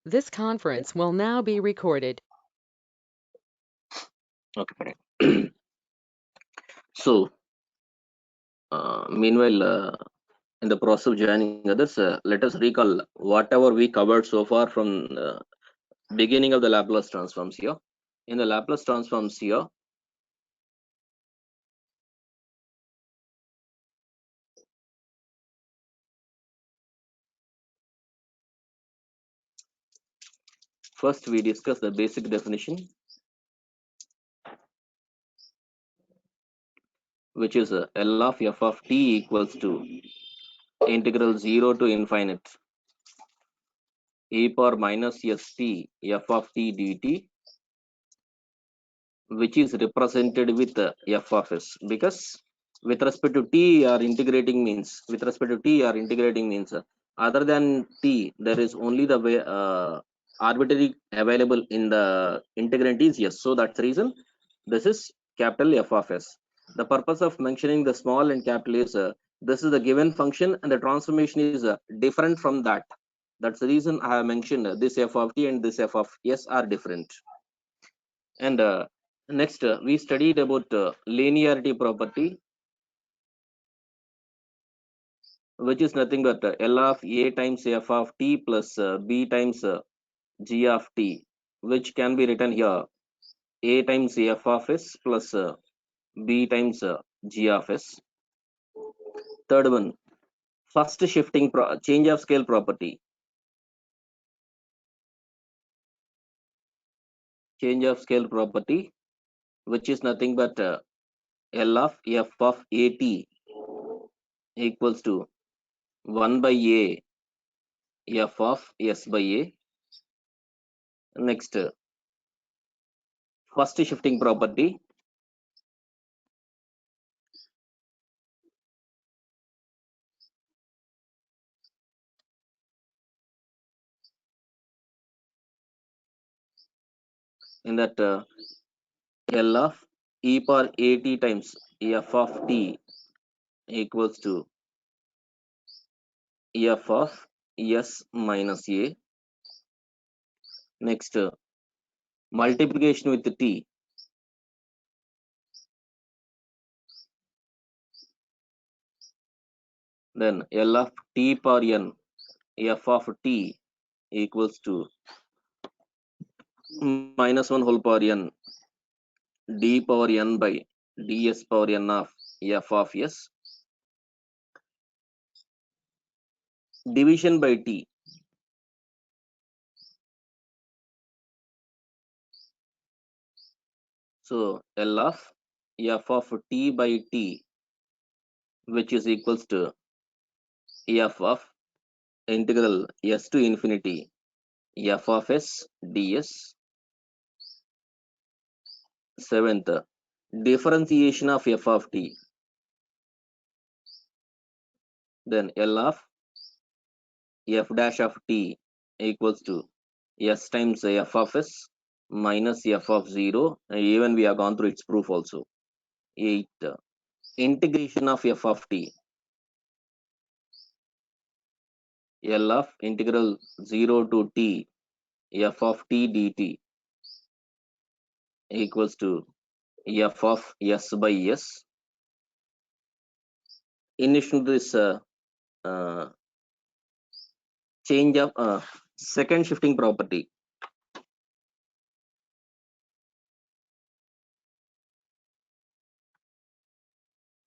This conference will now be recorded. Okay, fine. So, meanwhile, in the process of joining others, let us recall whatever we covered so far from beginning of the Laplace transforms here. In the Laplace transforms here, first we discuss the basic definition, which is L of f of t equals to integral 0 to infinite e power minus st f of t dt, which is represented with f of s, because with respect to t or integrating means other than t there is only the way arbitrary available in the integrand is yes. So that's the reason this is capital F of s. The purpose of mentioning the small and capital is this is the given function and the transformation is different from that. That's the reason I have mentioned this f of t and this f of s are different. And next, we studied about linearity property, which is nothing but L of A times f of t plus b times g of t, which can be written here A times f of s plus b times g of s. Third one, first shifting change of scale property. Change of scale property, which is nothing but L of f of at equals to 1 by a f of s by a. Next, first shifting property, in that L of e power at times f of t equals to f of s minus a. Next, multiplication with t, then L of t power n f of t equals to minus 1 whole power n d power n by ds power n of f of s. Division by t, so L of f of t by t, which is equals to f of integral s to infinity f of s ds. Seventh, differentiation of f of t, then L of f dash of t equals to s times f of s minus f of 0, and even we have gone through its proof also. 8, integration of f of t, L of integral 0 to t f of t dt equals to f of s by s. In addition to this uh, change of second shifting property,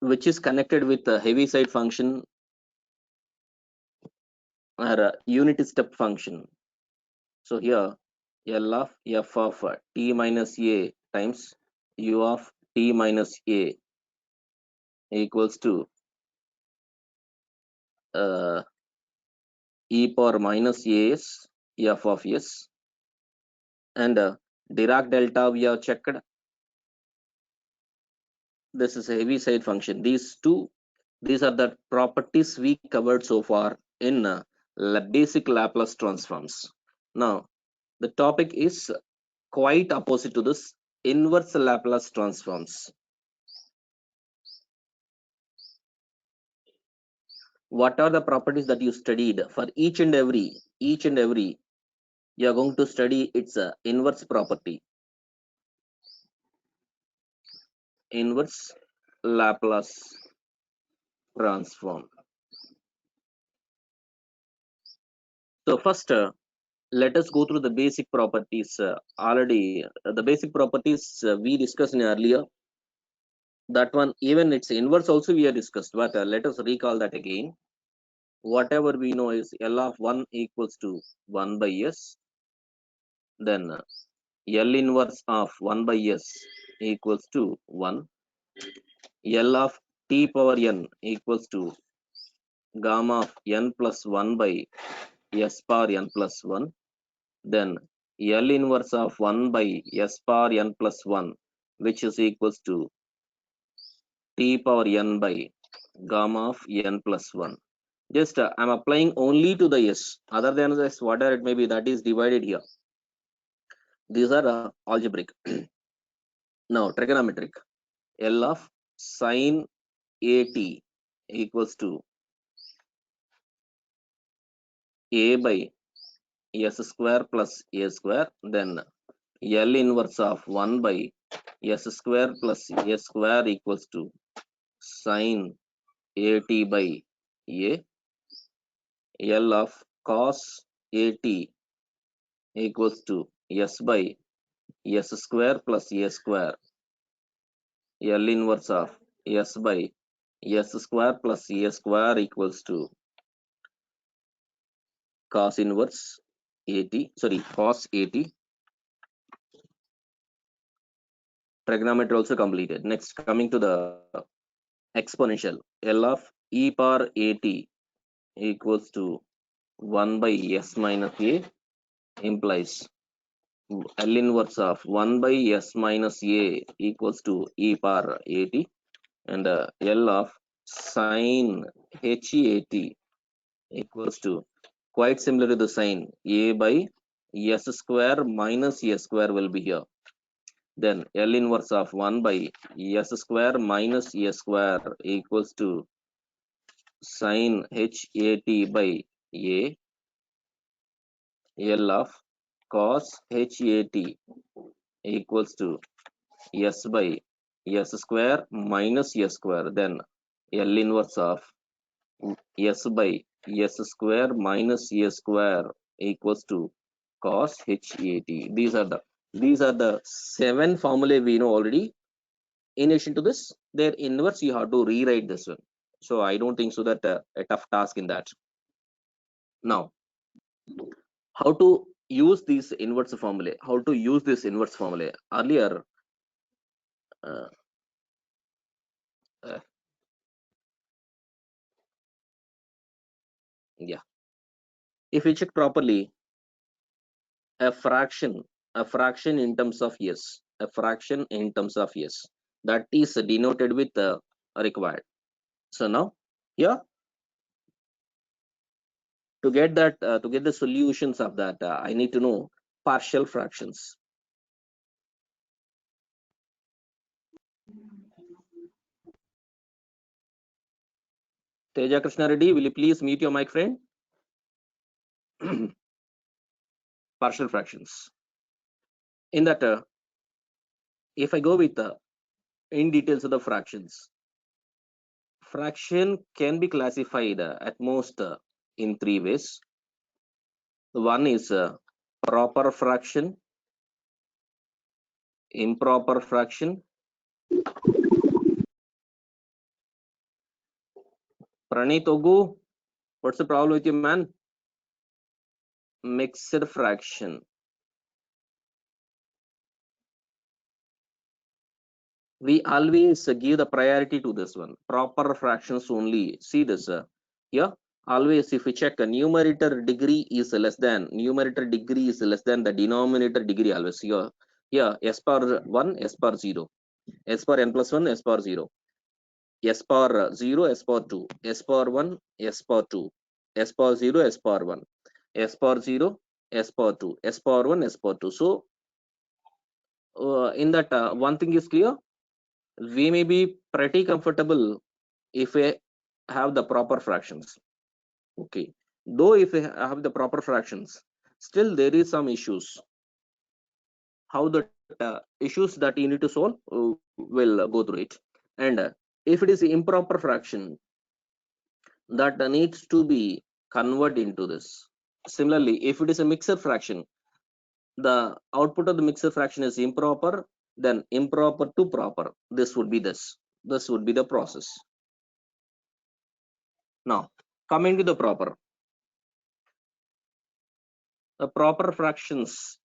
which is connected with the Heaviside function or unit step function. So here L of f of t minus a times u of t minus a equals to e power minus as f of s, and Dirac delta we have checked. This is a Heaviside function. These are the properties we covered so far in basic Laplace transforms. Now the topic is quite opposite to this, inverse Laplace transforms. What are the properties that you studied for each and every You are going to study its inverse property, inverse Laplace transform. So first, let us go through the basic properties. Already, the basic properties we discussed in earlier. That one, even its inverse also we have discussed. But let us recall that again. Whatever we know is L of 1 equals to 1 by S. Then L inverse of 1 by S equals to 1. L of t power n equals to gamma of n plus 1 by S power n plus 1. Then L inverse of 1 by S power n plus 1, which is equals to t power n by gamma of n plus 1. Just I'm applying only to the S. Other than this, whatever it may be, that is divided here. These are algebraic. Now trigonometric. L of sine at equals to a by s square plus a square. Then L inverse of 1 by s square plus a square equals to sine at by a. L of cos at equals to s by s square plus a square. L inverse of s by s square plus a square equals to cos inverse at, sorry, cos at. Trigonometry also completed. Next, coming to the exponential. L of e power at equals to 1 by s minus a implies L inverse of 1 by s minus a equals to e power at, and L of sine h at equals to, quite similar to the sign, a by s square minus a square will be here. Then L inverse of 1 by s square minus a square equals to sine h at by a. L of cos h at equals to s by s square minus a square. Then L inverse of s by s square minus a square equals to cos h at. These are the 7 formulae we know already. In addition to this, their inverse you have to rewrite this one. So I don't think so that a tough task in that. Now, how to use these inverse formulae? How to use this inverse formulae? Earlier, uh, uh, yeah, if you check properly, a fraction, a fraction in terms of yes, a fraction in terms of yes, that is denoted with required. So now, yeah, to get that, to get the solutions of that, I need to know partial fractions. Teja Krishna Reddy, will you please mute your mic, friend? Partial fractions. In that, if I go with in details of the fractions, fraction can be classified at most in 3 ways. One is proper fraction, improper fraction. Pranit Ogu, what's the problem with you, man? Mixed fraction. We always give the priority to this one. Proper fractions only. See this. Yeah, always if we check a numerator degree is less than, numerator degree is less than the denominator degree always. Here, yeah, s power 1, s power 0, s power n plus 1, s power 0, s power 0, s power 2, s power 1, s power 2, s power 0, s power 1, s power 0, s power 2, s power 1, s power 2. So in that one thing is clear, we may be pretty comfortable if we have the proper fractions. Okay, though if we have the proper fractions, still there is some issues. How the issues that you need to solve, will go through it. And if it is improper fraction, that needs to be converted into this. Similarly, if it is a mixed fraction, the output of the mixed fraction is improper, then improper to proper. This would be this. This would be the process. Now, coming to the proper. The proper fractions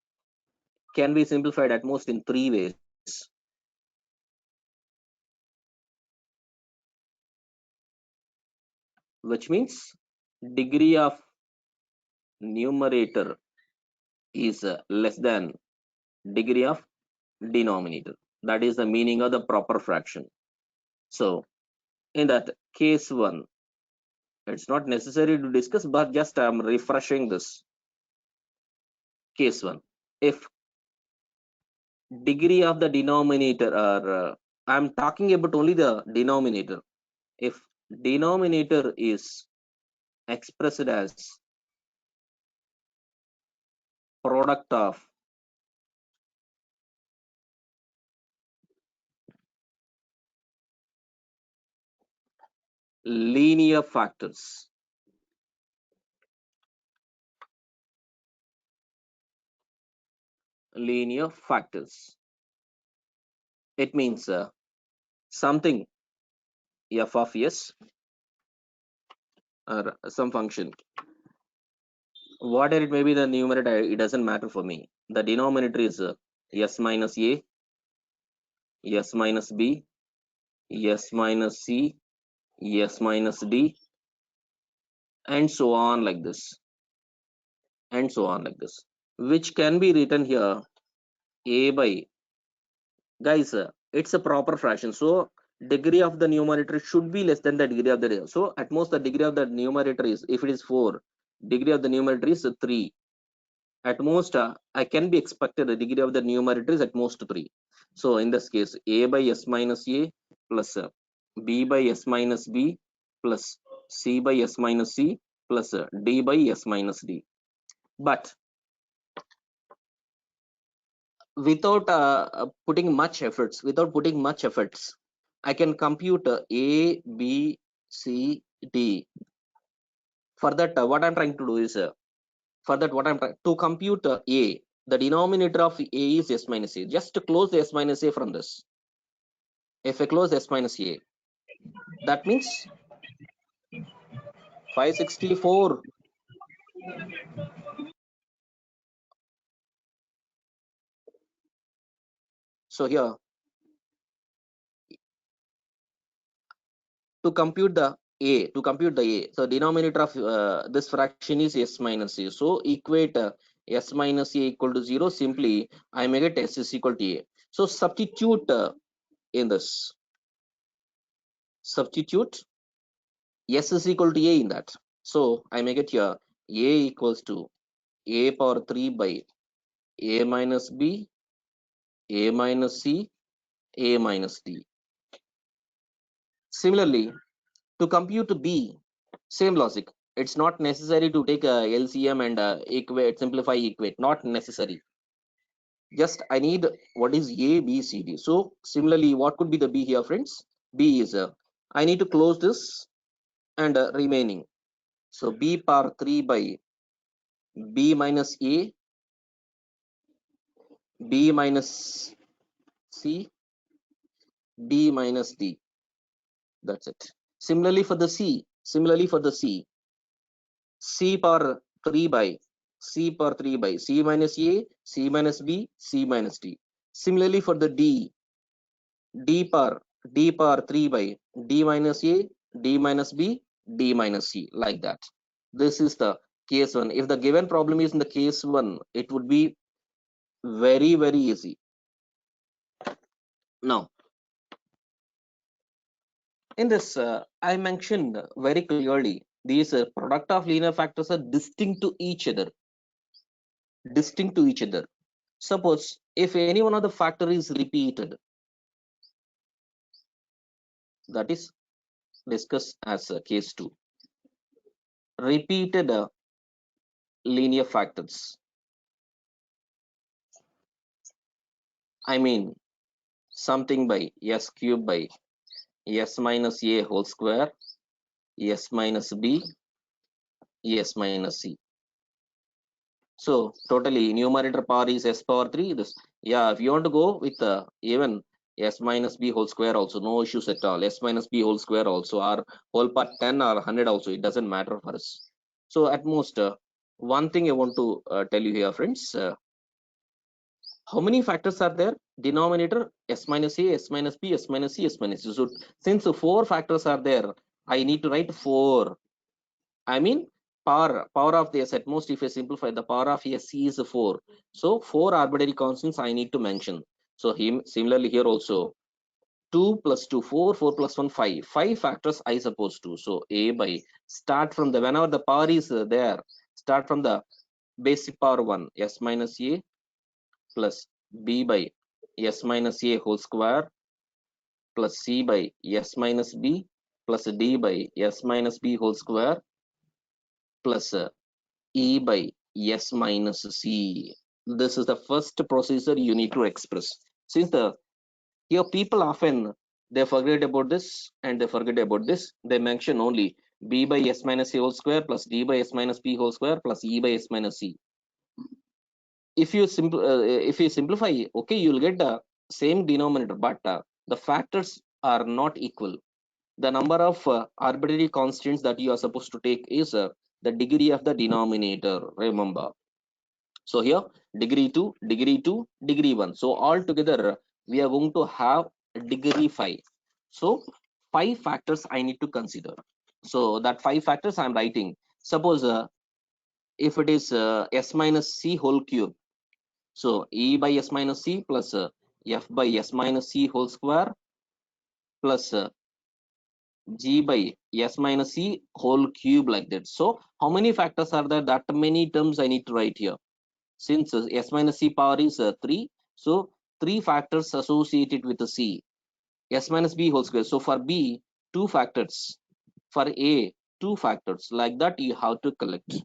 can be simplified at most in 3 ways. Which means degree of numerator is less than degree of denominator. That is the meaning of the proper fraction. So in that case 1, it's not necessary to discuss, but just I'm refreshing this. Case 1, if degree of the denominator, or I'm talking about only the denominator. If denominator is expressed as product of linear factors, it means something f of s, or some function, whatever it may be the numerator, it doesn't matter for me. The denominator is s minus a, s minus b, s minus c, s minus d, and so on like this, and so on like this, which can be written here a by, guys, it's a proper fraction, so degree of the numerator should be less than the degree of the, so at most the degree of the numerator is, if it is 4, degree of the numerator is 3. At most I can be expected the degree of the numerator is at most 3. So in this case, a by s minus a plus b by s minus b plus c by s minus c plus d by s minus d. But without putting much efforts, I can compute a, b, c, d. For that, what I'm trying to do is, for that what I'm trying to compute a, the denominator of a is s minus a. Just to close the s minus a from this. If I close s minus a, that means 564. So here, to compute the a, so denominator of this fraction is s minus a. So equate s minus a equal to 0. Simply I make it s is equal to a. So substitute in this. Substitute s is equal to a in that. So I make it here a equals to a power 3 by a minus b, a minus c, a minus d. Similarly, to compute b, same logic. It's not necessary to take a LCM and equate, simplify, equate. Not necessary. Just I need what is a, b, c, d. So similarly, what could be the b here, friends? B is I need to close this and remaining. So b power 3 by b minus a, b minus c, d minus d. That's it. Similarly for the c, c power 3 by c minus a, c minus b, c minus d. Similarly for the d power 3 by d minus a, d minus b, d minus c, like that. This is the case 1. If the given problem is in the case 1, it would be very, very easy. Now in this, I mentioned very clearly, these product of linear factors are distinct to each other. Suppose if any one of the factor is repeated, that is discussed as case 2. Repeated linear factors. I mean something by s cube by s minus a whole square, s minus b, s minus c. So totally numerator power is s power 3. This, yeah, if you want to go with even s minus b whole square also, no issues at all. S minus b whole square also, or whole part 10 or 100 also, it doesn't matter for us. So at most, one thing I want to tell you here, friends, how many factors are there? Denominator s minus a, s minus b, s minus c, s minus c. So since 4 factors are there, I need to write 4. I mean power of the s at most, if I simplify, the power of s is 4. So 4 arbitrary constants I need to mention. So similarly here also, 2 plus 2 4, 4 plus 1 5. 5 factors I supposed to. So a by, start from the, whenever the power is there, start from the basic power 1, s minus a plus b by s minus a whole square plus c by s minus b plus d by s minus b whole square plus e by s minus c. This is the first procedure you need to express. Since the here people often they forget about this and they forget about this, they mention only b by s minus c whole square plus d by s minus b whole square plus e by s minus c. If you simplify, okay, you'll get the same denominator, but the factors are not equal. The number of arbitrary constants that you are supposed to take is the degree of the denominator, remember. So here degree 2, degree 2, degree 1, so all together we are going to have degree 5. So 5 factors I need to consider. So that 5 factors I'm writing. Suppose if it is s minus c whole cube, so e by s minus c plus f by s minus c whole square plus g by s minus c whole cube, like that. So how many factors are there? That many terms I need to write here. Since s minus c power is 3, so 3 factors associated with the c, s minus b whole square. So for b, 2 factors. For a, 2 factors. Like that you have to collect.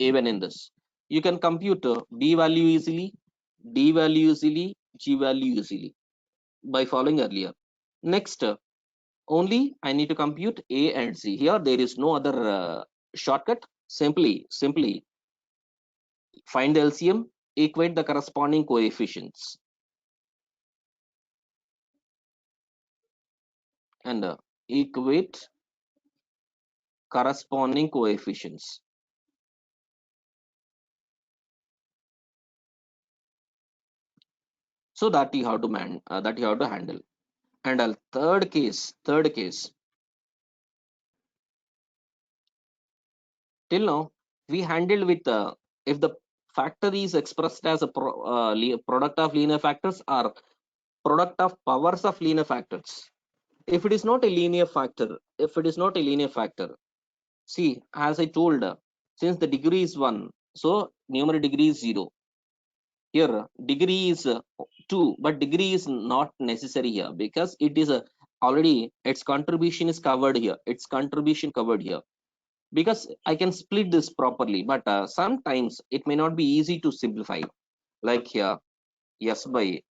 Even in this, you can compute b value easily, d value easily, g value easily by following earlier. Next, only I need to compute a and c. Here there is no other shortcut. Simply find the LCM, equate the corresponding coefficients, and equate corresponding coefficients. So that you have to handle. And third case, till now we handled with if the factor is expressed as a product of linear factors or product of powers of linear factors. If it is not a linear factor, see, as I told, since the degree is 1, so numerator degree is 0. Here degree is 2, but degree is not necessary here because it is already its contribution is covered here, because I can split this properly, but sometimes it may not be easy to simplify. Like here, s by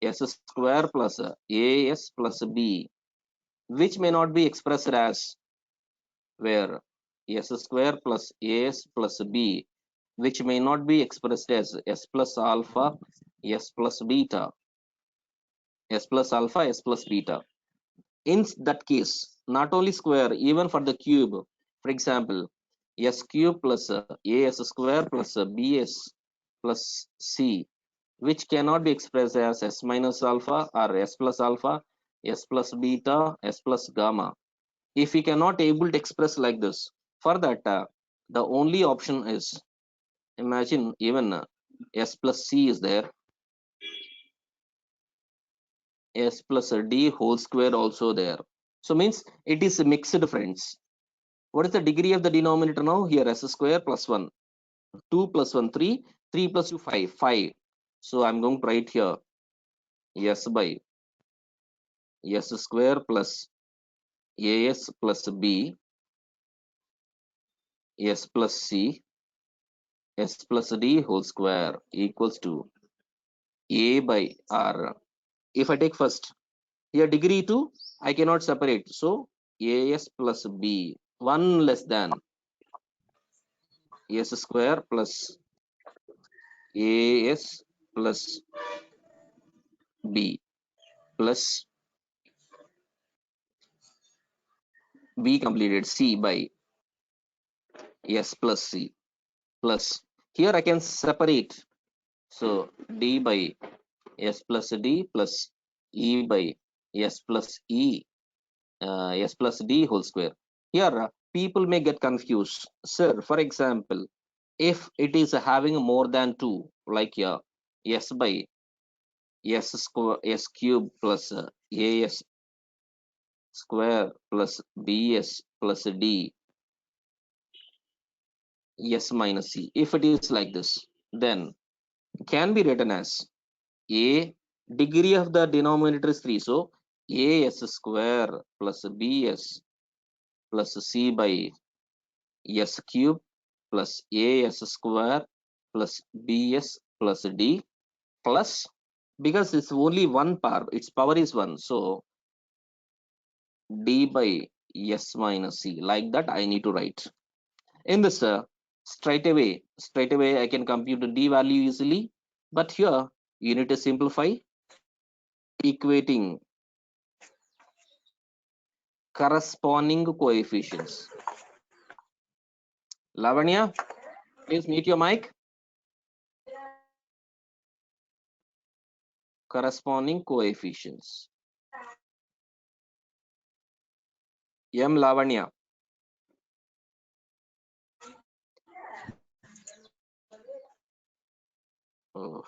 s square plus as plus b, which may not be expressed as, where s square plus as plus b, which may not be expressed as s plus alpha, s plus beta, s plus alpha, s plus beta. In that case, not only square, even for the cube, for example, s cube plus as square plus bs plus c, which cannot be expressed as s minus alpha or s plus alpha, s plus beta, s plus gamma. If we cannot able to express like this, for that the only option is, imagine even s plus c is there, s plus d whole square also there. So means it is mixed, friends. What is the degree of the denominator now? Here s square plus 1, 2 plus 1 3, 3 plus 2 5, 5. So I'm going to write here s by s square plus as plus b, s plus c, s plus d whole square equals to A by R. If I take first, here degree 2, I cannot separate. So AS plus B, 1 less than S square plus AS plus B plus B completed C by S plus C plus. Here I can separate. So D by S plus D plus E by S plus E, S plus D whole square. Here people may get confused. Sir, for example, if it is having more than 2, like S by S square S cube plus AS square plus BS plus D S minus C. If it is like this, then can be written as A, degree of the denominator is 3. So AS square plus BS plus C by S cube plus AS square plus BS plus D plus, because it's only one power, its power is 1. So D by S minus C, like that I need to write. In this straight away I can compute the D value easily, but here you need to simplify, equating corresponding coefficients. Lavanya, please mute your mic. Corresponding coefficients. M. Lavanya. Oh.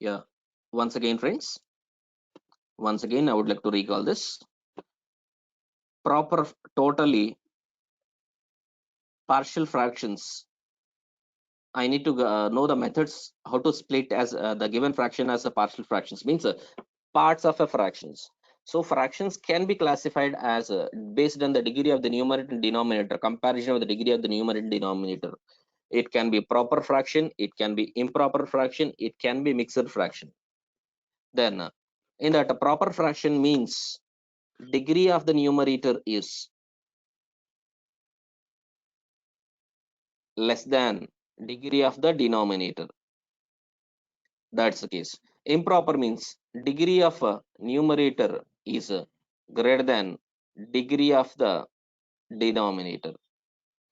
Yeah. Once again, friends. Once again, I would like to recall this. Proper, totally partial fractions. I need to know the methods how to split as the given fraction as a partial fractions, means parts of a fractions. So fractions can be classified as based on the degree of the numerator and denominator, comparison of the degree of the numerator and denominator. It can be proper fraction, it can be improper fraction, it can be mixed fraction. Then in that, a proper fraction means degree of the numerator is less than degree of the denominator. That's the case. Improper means degree of a numerator is greater than degree of the denominator.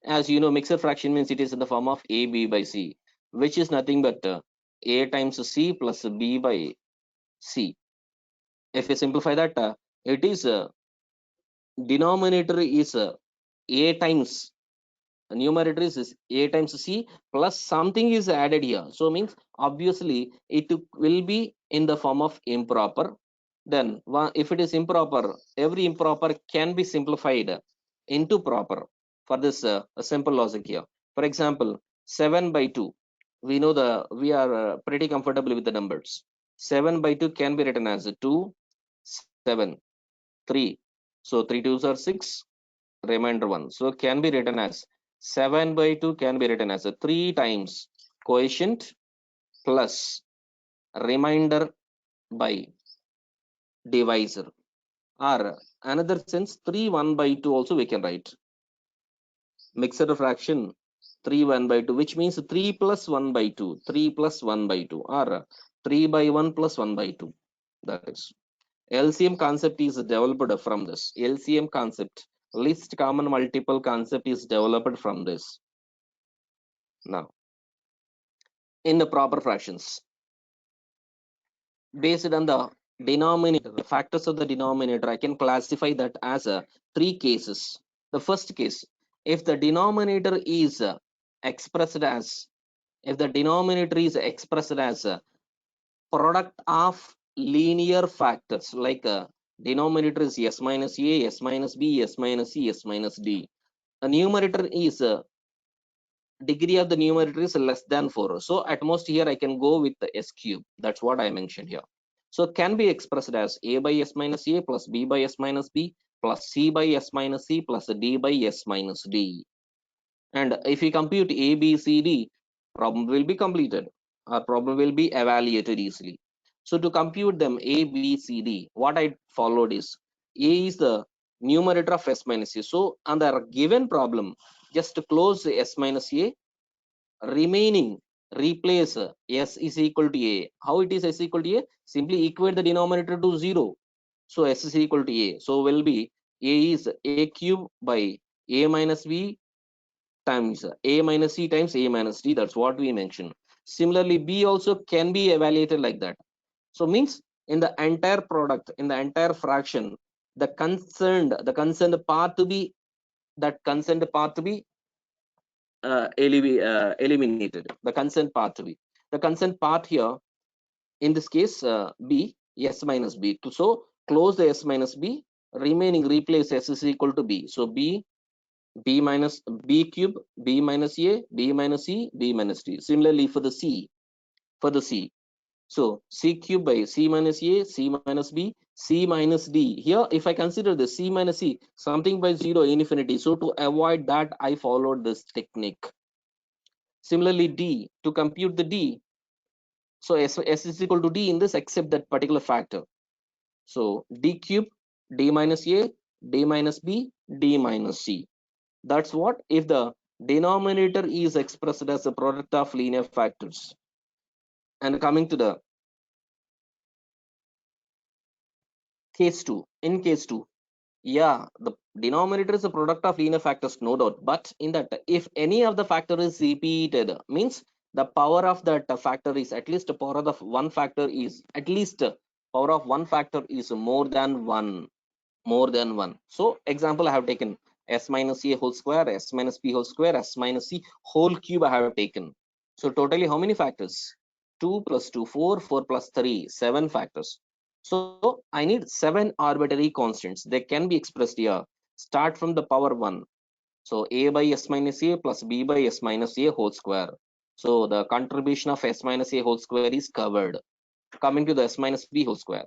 As you know, mixed fraction means it is in the form of a b by c, which is nothing but a times c plus b by c. If you simplify that, it is denominator is a times numerator is a times c plus something is added here. So means obviously it will be in the form of improper. Then if it is improper, every improper can be simplified into proper for this a simple logic here. For example, 7 by 2, we know we are pretty comfortable with the numbers. 7 by 2 can be written as 2 7 3. So 3 2s are 6, remainder 1. So can be written as 7 by 2 can be written as a 3 times quotient plus remainder by divisor, or another sense 3 1 by 2 also we can write. Mixed fraction 3 1 by 2, which means 3 plus 1 by 2, 3 plus 1 by 2, or 3 by 1 plus 1 by 2. That is LCM concept is developed from this. LCM concept, least common multiple concept, is developed from this. Now, in the proper fractions, based on the denominator, the factors of the denominator, I can classify that as 3 cases. The first case, if the denominator is expressed as, if the denominator is expressed as a product of linear factors, like denominator is s minus a, s minus b, s minus c, s minus d. A numerator is degree of the numerator is less than 4. So at most here I can go with the s cube. That's what I mentioned here. So can be expressed as a by s minus a plus b by s minus b plus C by S minus C plus D by S minus D. And if we compute A, B, C, D, problem will be completed. Our problem will be evaluated easily. So to compute them A, B, C, D, what I followed is A is the numerator of S minus A. So on the given problem, just to close the S minus A, remaining replace S is equal to A. How it is S equal to A? Simply equate the denominator to 0. So S is equal to A. So will be A is A cube by A minus B times A minus C times A minus D. That's what we mentioned. Similarly, B also can be evaluated like that. So means in the entire product, in the entire fraction, the concerned part to be eliminated. The concerned part to be the concerned part here. In this case, B S minus B. So close the S minus B. Remaining replace S is equal to B. So B minus B cube, B minus A, B minus C, B minus D. Similarly for the C, so C cube by C minus A, C minus B, C minus D. Here, if I consider the C minus C, something by 0 infinity. So to avoid that, I followed this technique. Similarly, D, to compute the D, so S is equal to D in this except that particular factor. So D cube, D minus A, D minus B, D minus C. That's what if the denominator is expressed as a product of linear factors. And coming to the case 2, in case 2, yeah, the denominator is a product of linear factors, no doubt. But in that, if any of the factor is repeated, means the power of that factor is at least the power of one factor is at least power of one factor is more than one. So example I have taken S minus A whole square, S minus B whole square, S minus C whole cube I have taken. So totally how many factors? 2 plus 2, 4, 4 plus 3, 7 factors. So I need 7 arbitrary constants. They can be expressed here. Start from the power 1. So A by S minus A plus B by S minus A whole square. So the contribution of S minus A whole square is covered. Coming to the S minus B whole square.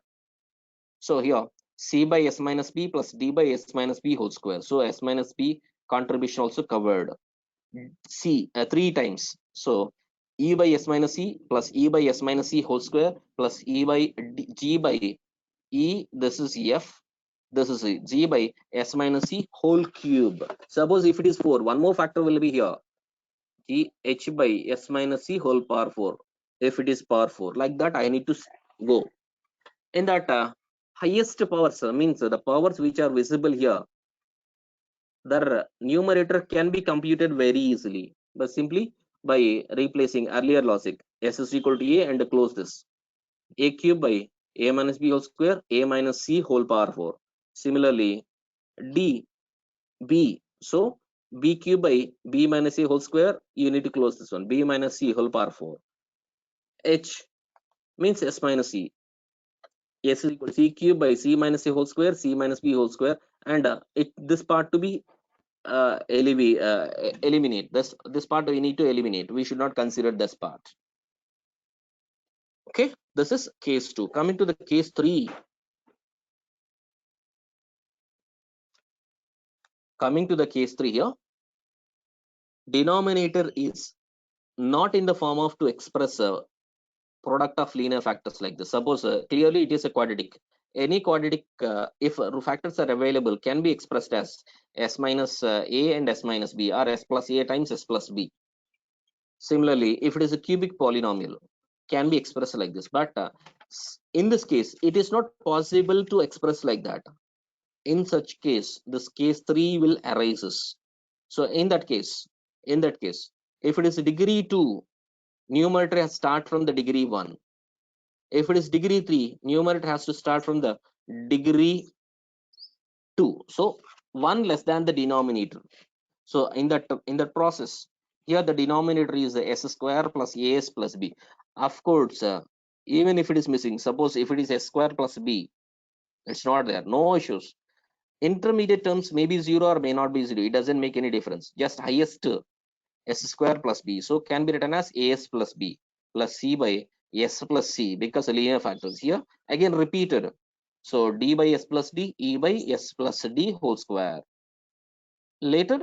So here C by S minus B plus D by S minus B whole square. So S minus B contribution also covered. C 3 times. So E by S minus C plus E by S minus C whole square plus E by G by E. This is F. This is G by S minus C whole cube. Suppose if it is 4, one more factor will be here. G H by S minus C whole power 4. If it is power 4, like that I need to go. In that highest powers means the powers which are visible here, their numerator can be computed very easily, but simply by replacing earlier logic. S is equal to A and close this. A cube by A minus B whole square, A minus C whole power 4. Similarly, D, B. So B cube by B minus A whole square, you need to close this one. B minus C whole power 4. H means S minus C. S is equal to C cube by C minus A whole square, C minus B whole square, and this part to be eliminate. This part we need to eliminate. We should not consider this part. Okay, this is case 2. Coming to the case 3. Coming to the case 3 here, denominator is not in the form of to express a product of linear factors like this. Suppose clearly it is a quadratic. Any quadratic, if factors are available, can be expressed as S minus A and S minus B, or S plus A times S plus B. Similarly, if it is a cubic polynomial, can be expressed like this. But in this case, it is not possible to express like that. In such case, this case 3 will arises. So in that case, if it is degree 2, numerator has start from the degree 1. If it is degree 3, numerator has to start from the degree 2. So 1 less than the denominator. So in that process, here the denominator is S square plus AS plus B. Of course, even if it is missing, suppose if it is S square plus B, it's not there, no issues. Intermediate terms may be 0 or may not be 0. It doesn't make any difference. Just highest S square plus B. So can be written as AS plus B plus C by S plus C, because linear factors here again repeated. So d by s plus d, e by s plus d whole square. Later,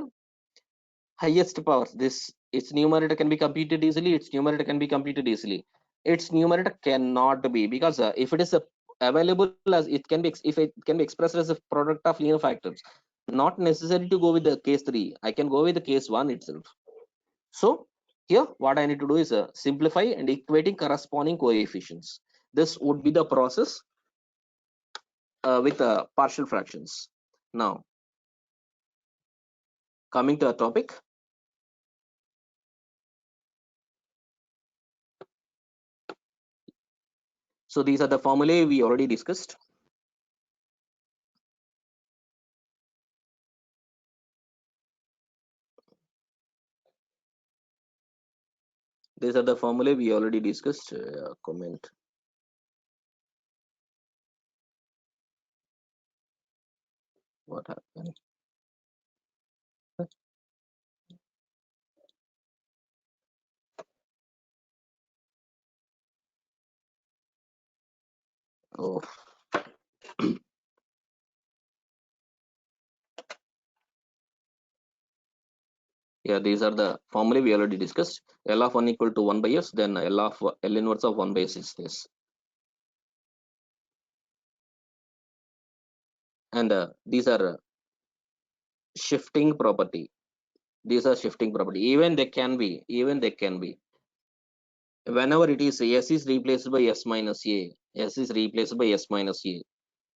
highest power, this its numerator can be computed easily, its numerator can be computed easily. Its numerator cannot be, because if it is available as it can be if it can be expressed as a product of linear factors, not necessary to go with the case 3, I can go with the case 1 itself. So here what I need to do is simplify and equating corresponding coefficients. This would be the process with partial fractions. Now coming to the topic, so these are the formulae we already discussed. These are the formulae we already discussed. Comment. What happened? Oh, yeah, these are the formulae we already discussed. L of 1 equal to 1 by s, then L of L inverse of 1 by s is this. And these are shifting property. These are shifting property. Even they can be, whenever it is s is replaced by s minus a, s is replaced by s minus a.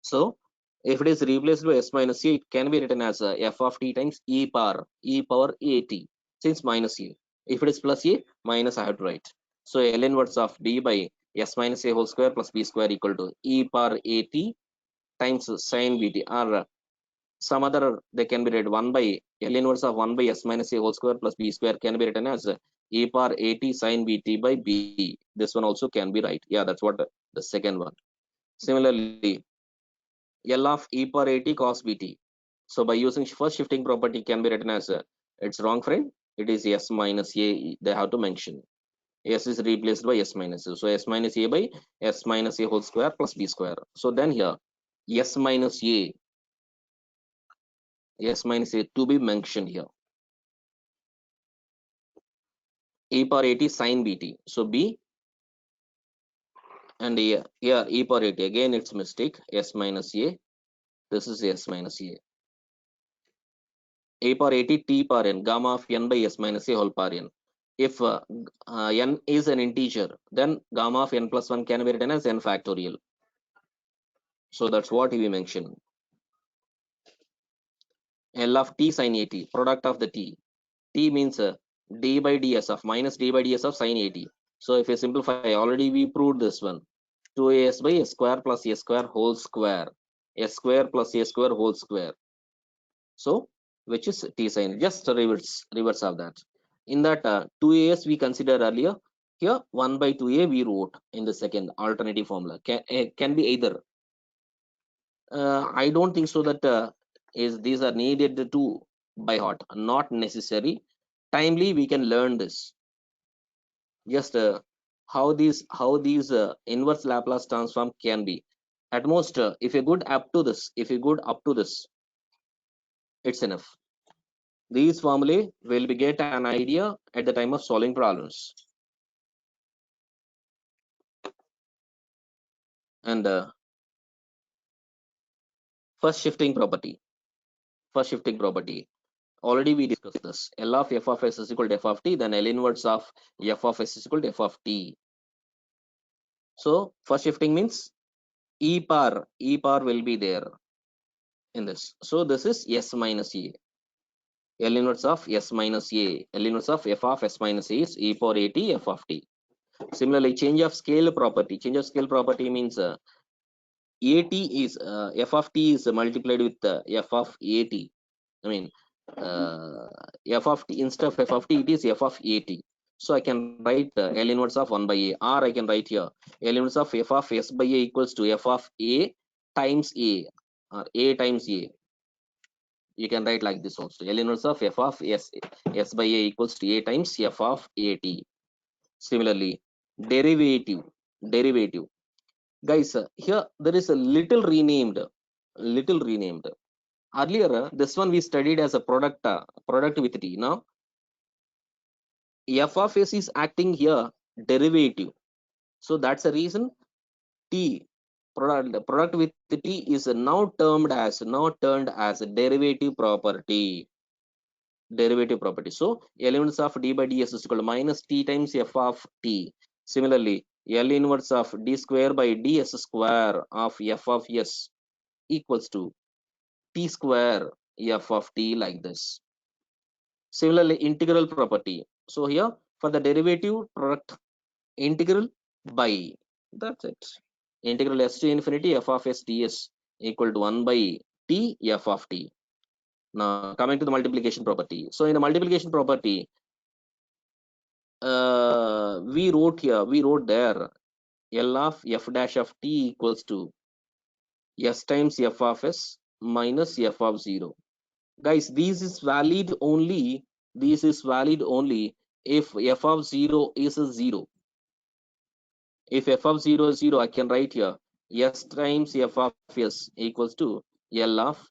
So if it is replaced by s minus a, it can be written as f of t times e power at, since minus a. If it is plus a, minus I have to write. So L inverse of d by s minus a whole square plus b square equal to e power at times sin bt, or some other they can be read 1 by L inverse of 1 by s minus a whole square plus b square can be written as e power at sin bt by b. This one also can be right. Yeah, that's what the second one. Similarly, L of e power at cos bt. So by using first shifting property can be written as it's wrong, friend. It is s minus a. They have to mention s is replaced by s minus a. So s minus a by s minus a whole square plus b square. So then here s minus a, s minus a to be mentioned here. E power at sin bt. So b, and here e power at again it's mistake, s minus a. This is s minus a. A power at t power n, gamma of n by s minus a whole power n. If n is an integer, then gamma of n plus 1 can be written as n factorial. So that's what we mentioned. L of t sin at, product of the t. T means d by ds of minus d by ds of sin at. So if you simplify, already we proved this one. 2as by s square plus a square whole square. S square plus a square whole square. So which is t sin, just reverse of that. In that 2as we considered earlier, here 1 by 2a we wrote in the second alternative formula. Can be either. I don't think so that is these are needed to by heart, not necessary. Timely we can learn this. Just how these inverse Laplace transform can be. At most, if you're good up to this, it's enough. These formulae will be get an idea at the time of solving problems. And first shifting property. Already we discussed this. L of f of s is equal to f of t, then L inverse of f of s is equal to f of t. So first shifting means e power will be there in this. So this is s minus a. L inverse of s minus a. L inverse of f of s minus a is e power at f of t. Similarly, change of scale property. Change of scale property means at is f of t is multiplied with f of at. I mean, f of t instead of f of t, it is f of at. So I can write L inverse of 1 by a, or I can write here L inverse of f of s by a equals to f of a times a, or a times a. You can write like this also. L inverse of f of s by a equals to a times f of at. Similarly, derivative. Guys, here there is a little renamed. Earlier, this one we studied as a product with t. Now, f of s is acting here derivative. So that's the reason t product with t is now turned as a derivative property. So elements of d by ds is equal to minus t times f of t. Similarly, L inverse of d square by ds square of f of s equals to t square f of t, like this. Similarly, integral property. So here for the derivative product integral by, that's it. Integral s to infinity f of s ds equal to 1 by t f of t. Now coming to the multiplication property. So in the multiplication property, we wrote there L of f dash of t equals to s times f of s minus f of 0. Guys, this is valid only if f of 0 is a 0. If f of 0 is 0, I can write here s times f of s equals to L of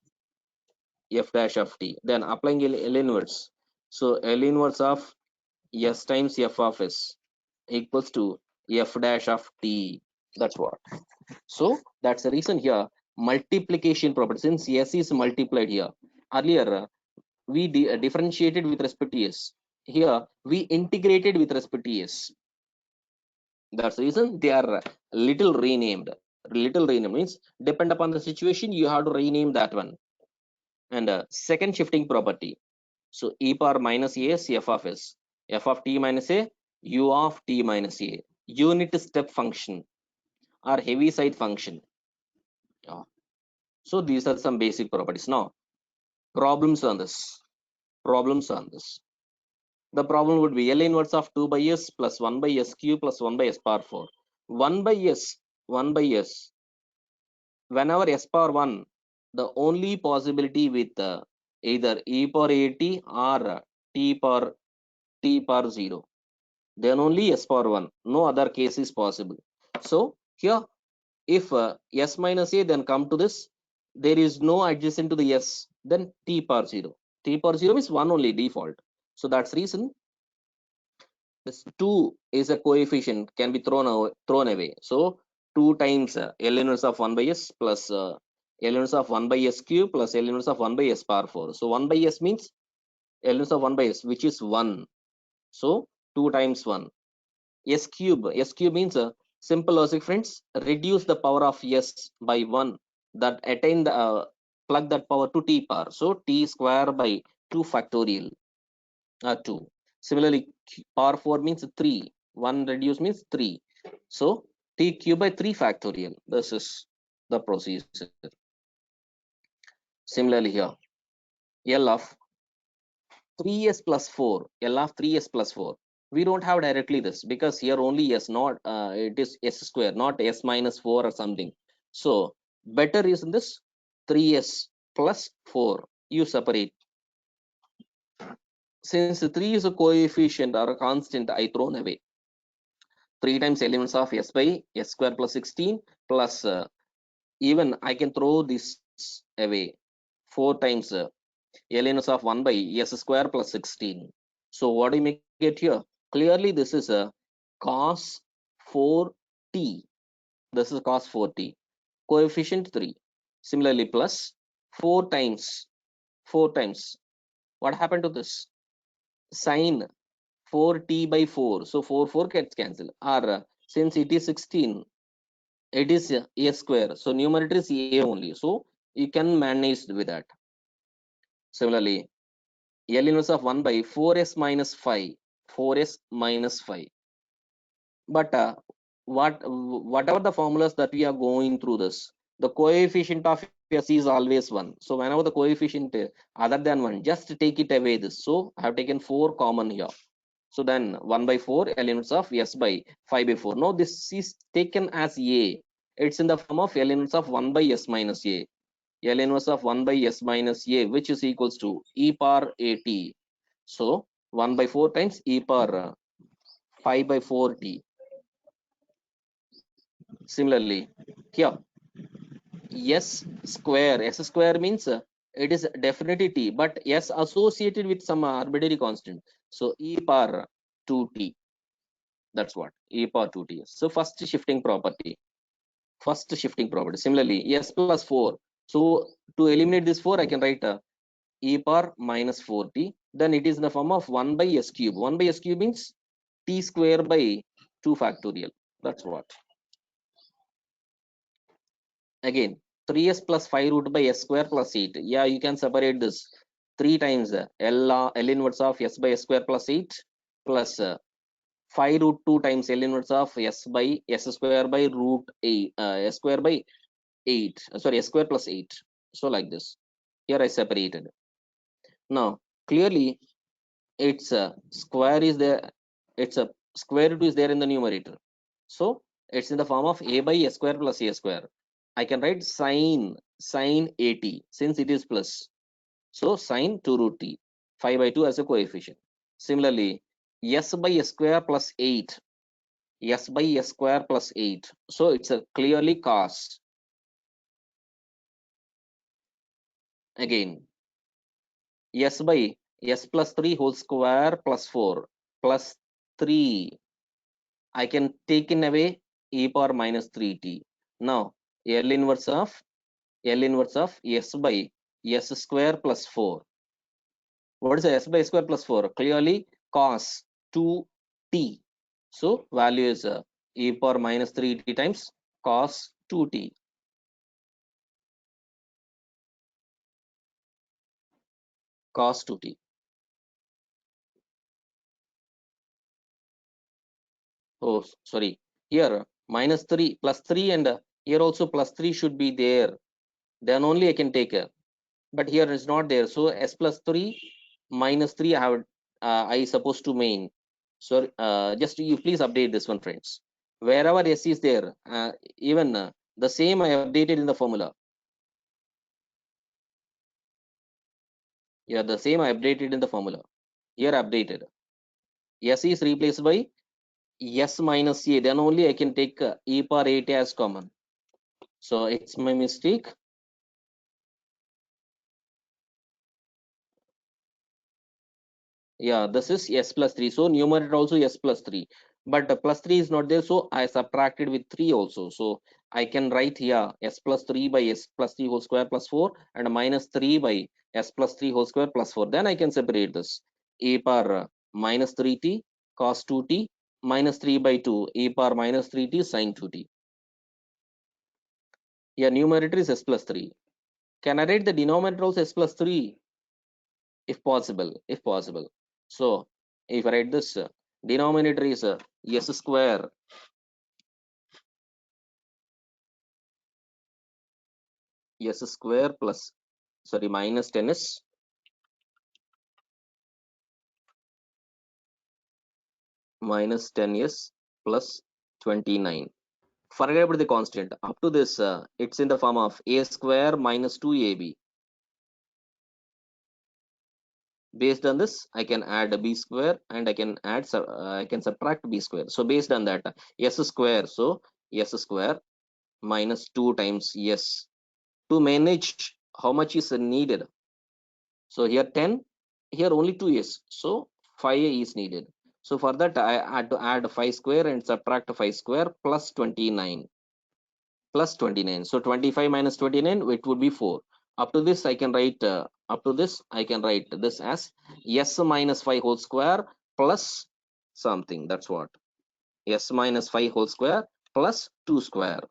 f dash of t. Then applying L inverse. So L inverse of s times f of s equals to f dash of t. That's what. So that's the reason here multiplication property, since s is multiplied here. Earlier we differentiated with respect to s. Here we integrated with respect to s. That's the reason they are little renamed. Little renamed means depend upon the situation you have to rename that one. And second shifting property. So e power minus a is f of s. F of t minus a, u of t minus a. Unit step function or heaviside function. Yeah. So these are some basic properties. Now problems on this. The problem would be L inverse of 2 by s plus 1 by s cube plus 1 by s power 4. 1 by s. Whenever s power 1, the only possibility with either e power at or t power 0. Then only s power 1. No other case is possible. So here, if s minus a, then come to this. There is no adjacent to the s. Then t power 0. T power 0 is 1 only default. So that's reason this 2 is a coefficient can be thrown away. So 2 times L inverse of 1 by s plus L inverse of 1 by s cube plus L inverse of 1 by s power 4. So 1 by s means L inverse of 1 by s, which is 1. So 2 times 1. S cube means simple logic, friends. Reduce the power of s by 1, that attain the plug that power to t power. So t square by 2 factorial. 2. Similarly, power 4 means 3. 1 reduce means 3. So t cube by 3 factorial. This is the procedure. Similarly here, L of 3s plus 4. L of 3s plus 4. We don't have directly this because here only s, not it is s square, not s minus 4 or something. So better is in this 3s plus 4. You separate. Since 3 is a coefficient or a constant, I thrown away. 3 times elements of s by s square plus 16 plus even I can throw this away. 4 times elements of 1 by s square plus 16. So what do you make it here? Clearly this is a cos 4t. This is cos 4t. Coefficient 3. Similarly plus 4 times. What happened to this? Sine 4t by 4. So 4 gets cancelled. Or since it is 16, it is a square. So numerator is a only. So you can manage with that. Similarly, L inverse of 1 by 4s minus 5. 4s minus 5. But whatever the formulas that we are going through this, the coefficient of s is always 1. So whenever the coefficient other than 1, just take it away this. So I have taken 4 common here. So then 1 by 4 elements of s by 5 by 4. Now this is taken as a. It's in the form of elements of 1 by s minus a. L inverse of 1 by s minus a, which is equals to e power at. So 1 by 4 times e power 5 by 4t. Similarly, here s square means it is definitely t, but s associated with some arbitrary constant. So e power 2t. That's what e power 2t is. So first shifting property. Similarly, s plus 4. So to eliminate this 4, I can write e power minus 4t. Then it is in the form of 1 by s cube. 1 by s cube means t square by 2 factorial. That's what. Again, 3s plus 5 root by s square plus 8. Yeah, you can separate this 3 times L inverse of s by s square plus 8 plus 5 root 2 times L inverse of s by s square by root 8, s square by 8, sorry, s square plus 8. So like this. Here I separated. Now, clearly, its square is there, its a square root is there in the numerator. So it's in the form of a by s square plus a square. I can write sine 80 since it is plus. So sine 2 root t, 5 by 2 as a coefficient. Similarly, s by s square plus 8, s by s square plus 8. So it's a clearly cos. Again, s by s plus 3 whole square plus 4 plus 3. I can take in away e power minus 3t. Now, L inverse of s by s square plus 4. What is s by square plus 4? Clearly cos 2t. So value is e power minus 3t times cos 2t. Cos 2t. Oh, sorry. Here minus 3 plus 3 and here also plus 3 should be there. Then only I can take but here it's not there. So s plus 3 minus 3 I have I supposed to main. So just you please update this one, friends. Wherever s is there, even the same I updated in the formula. Yeah, the same I updated in the formula. Here updated. S is replaced by s minus a. Then only I can take e power 8 as common. So it's my mistake. Yeah, this is s plus 3. So numerator also s plus 3. But the plus 3 is not there. So I subtracted with 3 also. So I can write here s plus 3 by s plus 3 whole square plus 4 and minus 3 by s plus 3 whole square plus 4. Then I can separate this. E power minus 3t cos 2t minus 3 by 2 e power minus 3t sin 2t. Yeah, numerator is s plus 3. Can I write the denominator also s plus 3? If possible, if possible. So if I write this, denominator is s square s square plus, sorry, minus 10s minus 10s plus 29. Forget about the constant. Up to this, it's in the form of a square minus 2ab. Based on this, I can add a b square and I can add I can subtract b square. So based on that, s square. So s square minus 2 times s. To manage how much is needed. So here 10, here only 2 is. So 5 is needed. So for that, I had to add 5 square and subtract 5 square plus 29. Plus 29. So 25 minus 29, it would be 4. Up to this, I can write, this as s minus 5 whole square plus something. That's what. S minus 5 whole square plus 2 square.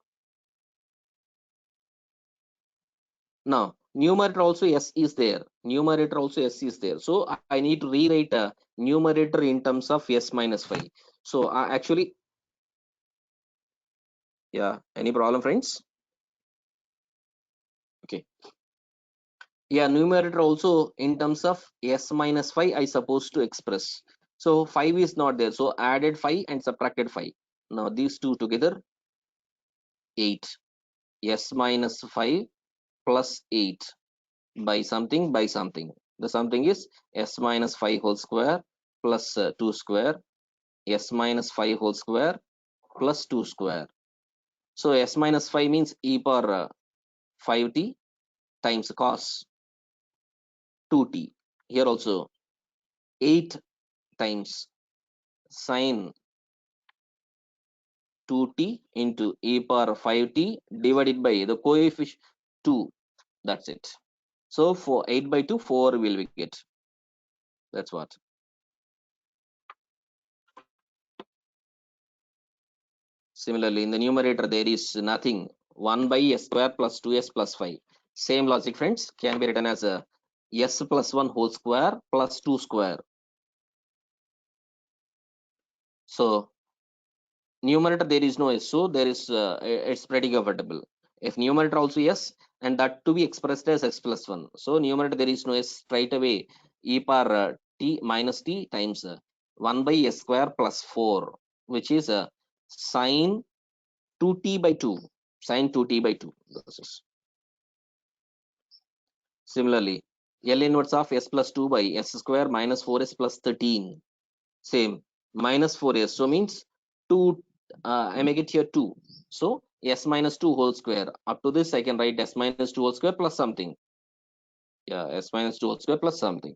Now, numerator also s is there. Numerator also s is there. So I need to rewrite numerator in terms of s minus 5. So actually, yeah, any problem, friends? Okay. Yeah, numerator also in terms of s minus 5 I supposed to express. So 5 is not there. So added 5 and subtracted 5. Now these two together, 8. S minus 5 plus 8 by something by something. The something is s minus 5 whole square plus 2 square, s minus 5 whole square plus 2 square. So s minus 5 means e power 5t times cos 2t. Here also 8 times sine 2t into e power 5t divided by the coefficient 2. That's it. So for 8 by 2, 4 will we get. That's what. Similarly, in the numerator, there is nothing. 1 by s square plus 2s plus 5. Same logic, friends, can be written as a s plus 1 whole square plus 2 square. So numerator there is no s, so there is it's pretty comfortable. If numerator also yes, and that to be expressed as x plus 1. So numerator there is no s, straight away e power t minus t times 1 by s square plus 4, which is sine 2t by 2. Sine 2t by 2. This is. Similarly, L inverse of s plus 2 by s square minus 4s plus 13. Same, minus 4s. So means 2, I make it here 2. So s minus 2 whole square. Up to this, I can write s minus 2 whole square plus something. Yeah, s minus 2 whole square plus something.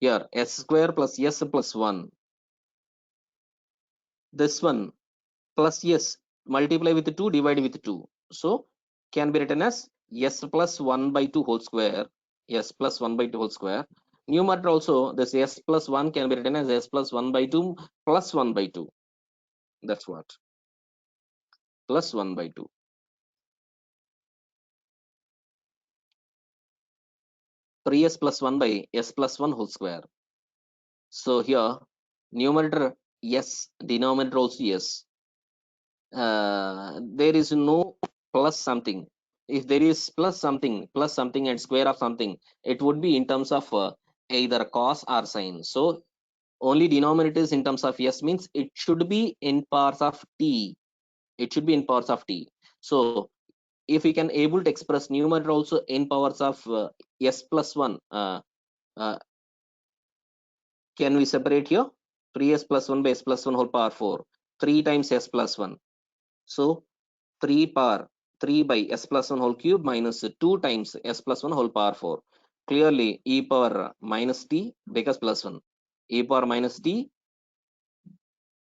Here, s square plus s plus 1. This one plus s multiply with 2, divide with 2. So can be written as s plus 1 by 2 whole square. S plus 1 by 2 whole square. Numerator also, this s plus 1 can be written as s plus 1 by 2 plus 1 by 2. That's what. Plus 1 by 2. 3s plus 1 by s plus 1 whole square. So here, numerator yes, denominator also yes. There is no plus something. If there is plus something and square of something, it would be in terms of either cos or sine. So only denominator is in terms of s, means it should be in powers of t. It should be in powers of t. So if we can able to express numerator also in powers of s plus 1, uh, can we separate here? 3s plus 1 by s plus 1 whole power 4. 3 times s plus 1. So 3 power 3 by s plus 1 whole cube minus 2 times s plus 1 whole power 4. Clearly e power minus t because plus 1. E power minus t,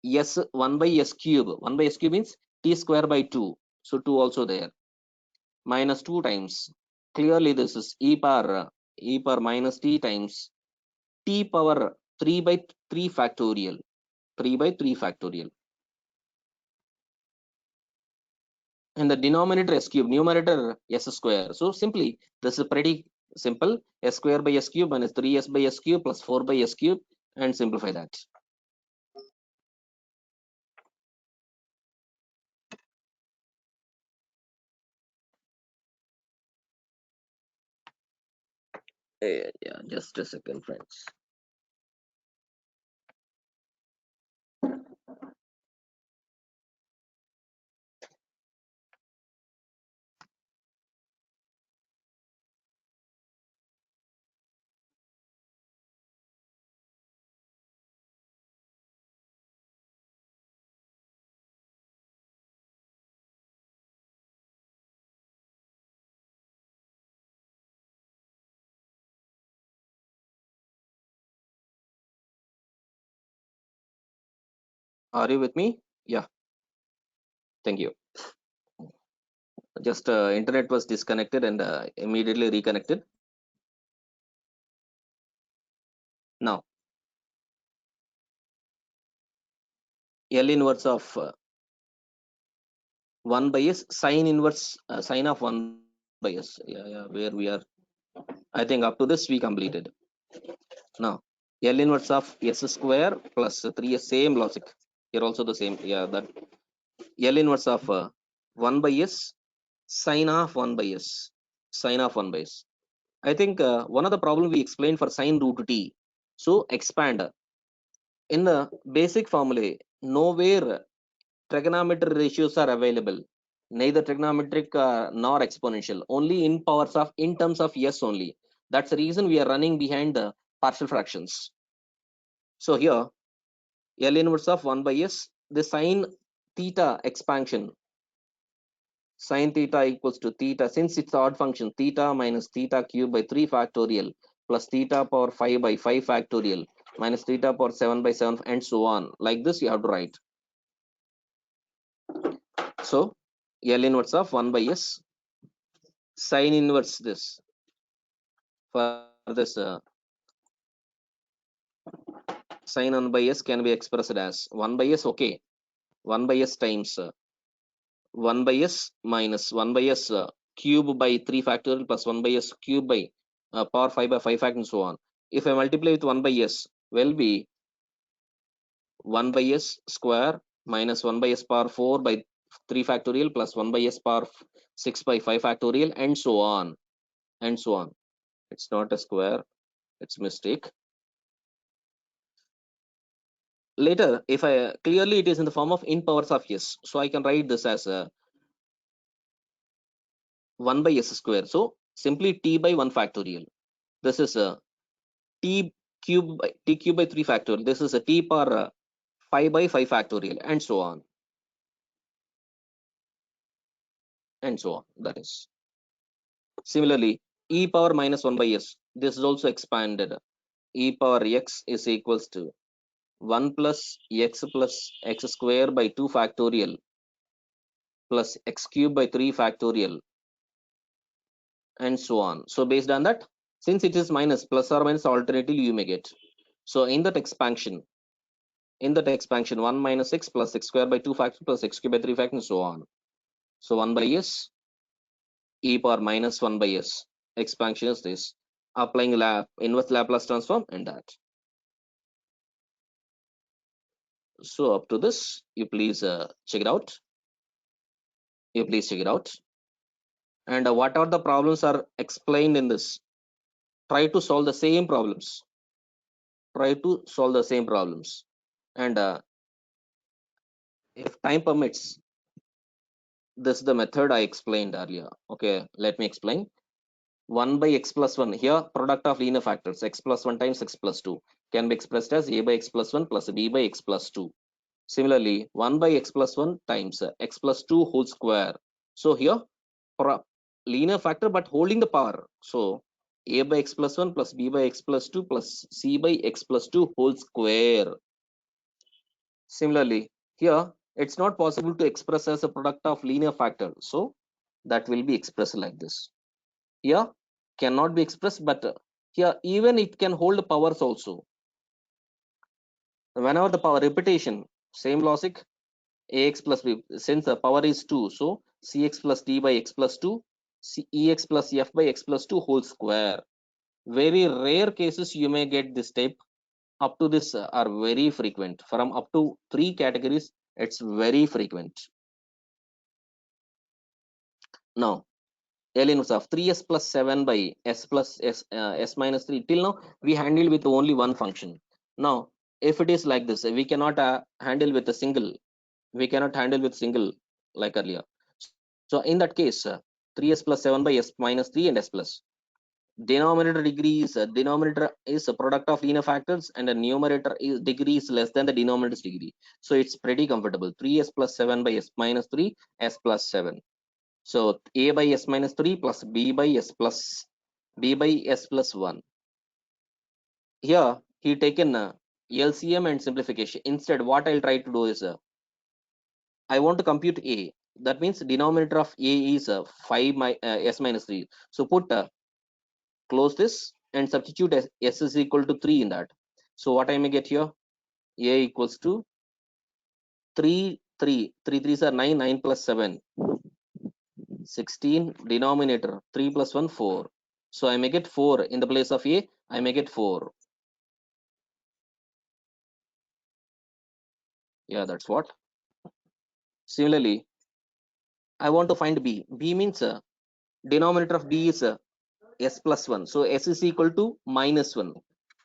s 1 by s cube. 1 by s cube means t square by 2. So 2 also there. Minus 2 times. Clearly this is e power minus t times t power 3 by 3 factorial. 3 by 3 factorial. And the denominator s cube, numerator s square. So simply this is pretty simple. S square by s cube minus 3s by s cube plus 4 by s cube, and simplify that. Yeah, just a second, friends. Are you with me? Yeah, thank you. Just internet was disconnected and immediately reconnected. Now L inverse of 1 by s, sine inverse sine of 1 by s. Yeah, where we are. I think up to this we completed. Now L inverse of s square plus 3s, same logic. Here also the same. Yeah, that L inverse of 1 by s sine of 1 by s. Sine of 1 by s. I think one of the problem we explained for sine root t. So expand in the basic formulae. Nowhere trigonometric ratios are available. Neither trigonometric nor exponential. Only in powers of in terms of s only. That's the reason we are running behind the partial fractions. So here L inverse of 1 by s, the sine theta expansion, sin theta equals to theta, since it's odd function, theta minus theta cube by 3 factorial plus theta power 5 by 5 factorial minus theta power 7 by 7 and so on. Like this you have to write. So L inverse of 1 by S sin inverse this for this sin 1 by S can be expressed as 1 by S, okay, 1 by S times 1 by S minus 1 by S cube by 3 factorial plus 1 by S cube by power 5 by 5 fact and so on. If I multiply with 1 by S, will be 1 by S square minus 1 by S power 4 by 3 factorial plus 1 by S power 6 by 5 factorial and so on and so on. It's not a square, it's mistake. Later, if I clearly it is in the form of in powers of S, so I can write this as 1 by S square. So simply T by 1 factorial. This is a T cube by T cube by 3 factorial. This is a T power 5 by 5 factorial and so on and so on. That is similarly e power minus 1 by S. This is also expanded. E power x is equals to 1 plus x square by 2 factorial plus x cube by 3 factorial and so on. So based on that, since it is minus, plus or minus alternatively you may get. So in that expansion 1 minus x plus x square by 2 factor plus x cube by 3 factor and so on. So 1 by S e power minus 1 by S expansion is this, applying inverse Laplace transform and that. So up to this, you please check it out. And what are the problems are explained in this? Try to solve the same problems. And if time permits, this is the method I explained earlier. Okay, let me explain. 1 by x plus 1, here product of linear factors x plus 1 times x plus 2 can be expressed as a by x plus 1 plus b by x plus 2. Similarly, 1 by x plus 1 times x plus 2 whole square. So here linear factor but holding the power. So a by x plus 1 plus b by x plus 2 plus c by x plus 2 whole square. Similarly, here it's not possible to express as a product of linear factor. So that will be expressed like this. Here cannot be expressed, but here even it can hold powers also. Whenever the power repetition, same logic, ax plus b, since the power is 2, so cx plus d by x plus 2, ex plus f by x plus 2 whole square. Very rare cases you may get this type. Up to this are very frequent. From up to 3 categories, it's very frequent. Now L inverse of 3s plus 7 by s plus s minus 3. Till now we handled with only one function. Now if it is like this, we cannot handle with a single. We cannot handle with single like earlier. So in that case, 3s plus 7 by s minus 3 and s plus. Denominator is a product of linear factors, and the numerator is degree is less than the denominator's degree. So it's pretty comfortable. 3s plus 7 by s minus 3, s plus 7. So a by s minus 3 plus b by s plus 1. Here he taken LCM and simplification. Instead, what I'll try to do is I want to compute a. That means denominator of a is 5 s minus 3. So put close this and substitute s is equal to 3 in that. So what I may get here, a equals to 3 3s are 9, 9 plus 7 16, denominator 3 plus 1 4. So I may get 4 in the place of a, I may get 4. Yeah, that's what. Similarly, I want to find b. B means denominator of b is s plus 1. So s is equal to minus 1.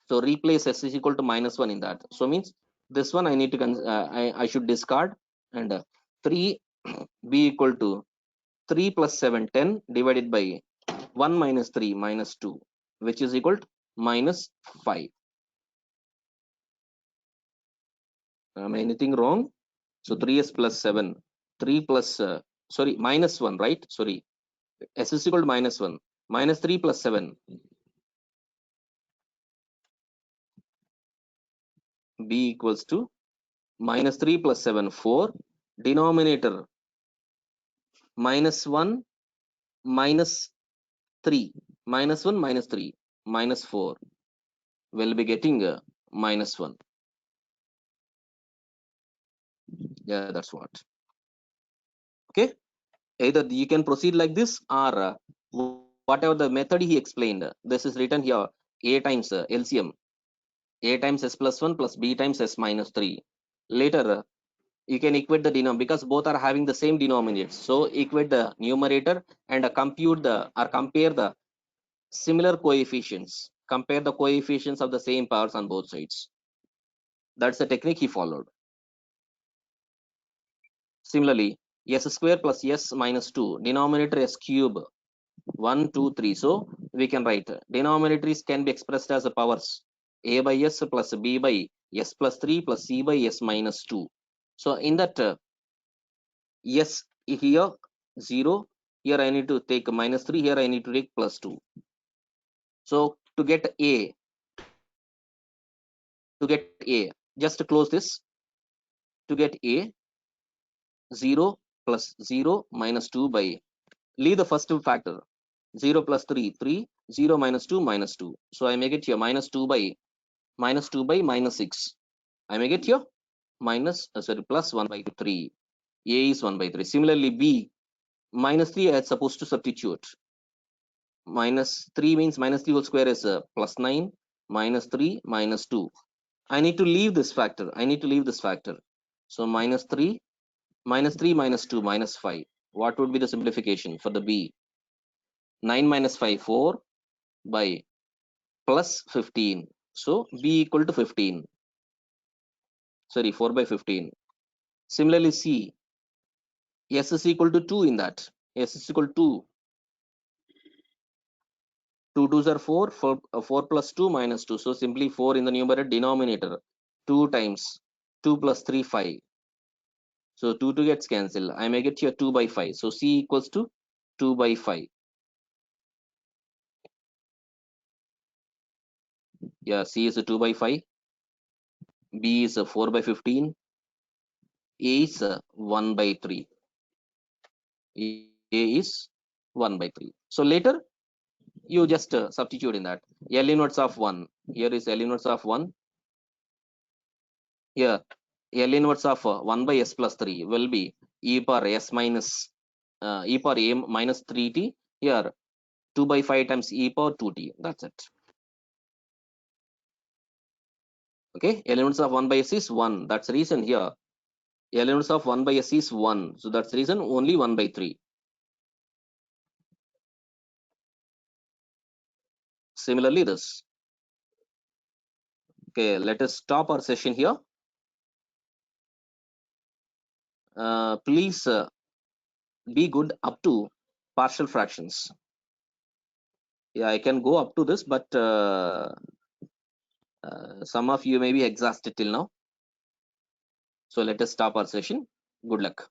So replace s is equal to minus 1 in that. So means this one I need to I should discard, and 3 b equal to 3 plus 7 10 divided by 1 minus 3 minus 2, which is equal to minus 5. Anything wrong? So 3s plus 7, 3 plus, minus 1, right? Sorry, s is equal to minus 1, minus 3 plus 7, b equals to minus 3 plus 7, 4, denominator minus 1, minus 3, minus 1, minus 3, minus 4, we'll be getting minus 1. Yeah, that's what. Okay, either you can proceed like this, or whatever the method he explained. This is written here, a times LCM, a times s plus 1 plus b times s minus 3. Later you can equate the denominator because both are having the same denominator. So equate the numerator and compute the, or compare the similar coefficients. Compare the coefficients of the same powers on both sides. That's the technique he followed. Similarly, s square plus s minus 2, denominator s cube, 1, 2, 3. So we can write denominators can be expressed as the powers a by s plus b by s plus 3 plus c by s minus 2. So in that s here 0, here I need to take minus 3, here I need to take plus 2. So to get a, just to close this, to get a, 0 plus 0 minus 2 by, leave the first factor, 0 plus 3, 3, 0 minus 2, minus 2. So I make it here minus 2 by minus 6. I make it here minus, plus 1 by 3. A is 1 by 3. Similarly, B, minus 3 I am supposed to substitute. Minus 3 means minus 3 whole square is plus 9, minus 3, minus 2. I need to leave this factor. So minus 3, minus 3, minus 2, minus 5. What would be the simplification for the B? 9 minus 5, 4 by plus 15. So B equal to 15. Sorry, 4 by 15. Similarly, C, S is equal to 2 in that. S is equal to 2. 2 2s are 4, 4 plus 2 minus 2. So simply 4 in the numerator, denominator 2 times 2 plus 3, 5. So 2 gets cancelled. I may get here 2 by 5. So C equals to 2 by 5. Yeah, C is a 2 by 5. B is a 4 by 15. A is a 1 by 3. A is 1 by 3. So later you just substitute in that. L inverse of 1. Here is L inverse of 1. Here L inverse of 1 by s plus 3 will be e power s minus e power a minus 3t. Here 2 by 5 times e power 2t. That's it. Okay, L inverse of 1 by s is 1. That's the reason here L inverse of 1 by s is 1. So that's the reason only 1 by 3. Similarly this. Okay, let us stop our session here. Please be good up to partial fractions. Yeah, I can go up to this, but some of you may be exhausted till now. So let us stop our session. Good luck.